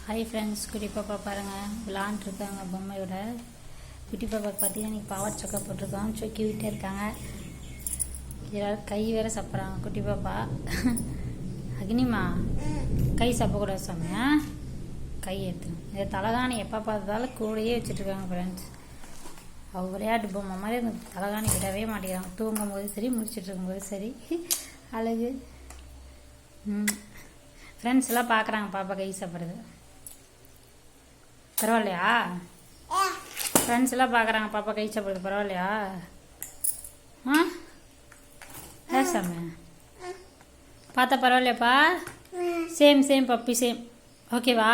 Hi friends, குட்டி பாப்பா பாருங்கள் விளாண்டுருக்காங்க பொம்மையோட. குட்டி பாப்பா பார்த்தீங்கன்னா இன்றைக்கி பவர் சொக்கா போட்டிருக்காங்க, சொக்கி விட்டே இருக்காங்க. கை வேற சாப்பிட்றாங்க குட்டி பாப்பா. அக்னிமா கை சாப்பிடக்கூடாது சாமியா, கை எடுத்துரும். இதை தலகாணி எப்போ பார்த்தாலும் கூடையே வச்சுட்ருக்காங்க ஃப்ரெண்ட்ஸ். அவங்க விளையாட்டு பொம்மை மாதிரி அந்த தலகாணி விடவே மாட்டேங்கிறாங்க. தூங்கும் போது சரி, முடிச்சுட்டு இருக்கும்போது சரி, அழகு. ஃப்ரெண்ட்ஸ் எல்லாம் பார்க்குறாங்க பாப்பா கை சாப்பிட்றது. பரவாயில்லையா? ஃப்ரெண்ட்ஸ் எல்லாம் பார்க்குறாங்க பாப்பா கை சாப்பிட்றது. பரவாயில்லையா? சாமி பார்த்தா பரவாயில்லையாப்பா? Same same puppy same. ஓகேவா?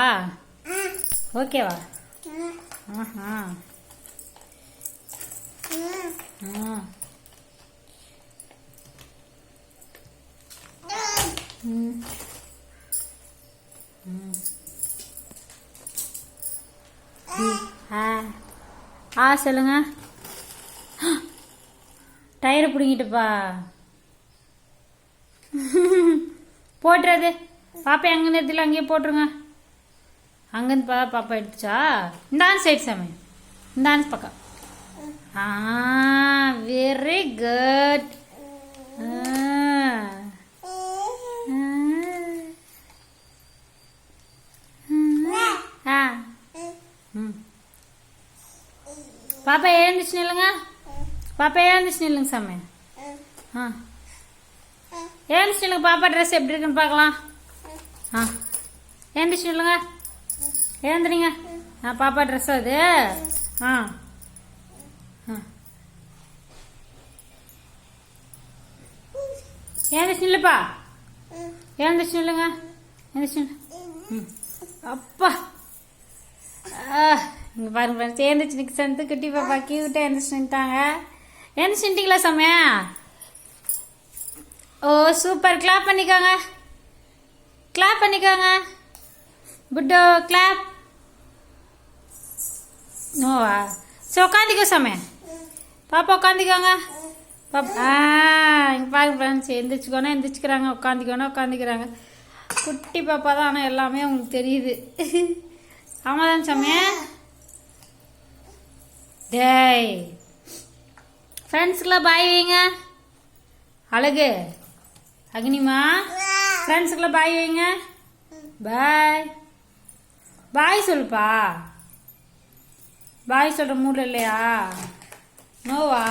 ஓகேவா? ஆஹா சொல்லுங்க. டயரை பிடிங்கிட்டுப்பா போட்டுறது. பாப்பா எங்கே நேரத்தில் அங்கேயே போட்டுருங்க. அங்கேருந்து பாப்பா எடுத்துச்சா? இந்த ஆன் சைடு சாமி, இந்த ஆன்ஸ் பக்கம். Very good. பாப்பா எழுந்துச்சு நில்லுங்க. பாப்பா எழுந்துச்சு நில்லுங்க சாமி. எழுந்துச்சு நில்லுங்க. பாப்பா ட்ரெஸ் எப்படி இருக்குன்னு பார்க்கலாம். எழுந்துச்சு நில்லுங்க. எழுந்துறீங்க. பாப்பா ட்ரெஸ் அது. எழுந்துச்சு நில்லுப்பா. எழுந்துச்சு நில்லுங்க. எழுந்துச்சு. அப்பா இங்கே பாருங்க ஃப்ரெண்ட்ஸ், எழுந்துச்சு நிற்க சந்து குட்டி பாப்பா கியூட்டாக எழுந்துச்சு நின்ட்டாங்க. எழுந்துச்சு நின்ட்டிங்களா சாமியா? ஓ சூப்பர். கிளாப் பண்ணிக்கோங்க, கிளாப் பண்ணிக்கோங்க. புட்டோ கிளாப். ஓவா சரி, உட்காந்துக்கோ சாமி. பாப்பா உட்காந்துக்கோங்க. பாப்பா இங்கே பாருங்க ஃப்ரெண்ட்ஸ், எந்திரிச்சுக்கோனா எந்திரிச்சுக்கிறாங்க, உட்காந்துக்கோனா உட்காந்துக்கிறாங்க. குட்டி பாப்பா தான், ஆனால் எல்லாமே உங்களுக்கு தெரியுது. ஆமாம் தான் சாமி. டேய் ஃப்ரெண்ட்ஸுக்கெல்லாம் பாய் வைங்க. அழகு அக்னிமா ஃப்ரெண்ட்ஸுக்கெல்லாம் பாய் வைங்க. பாய் பாய் சொல்லுப்பா. பாய் சொல்கிற மூடில் இல்லையா? நோவா?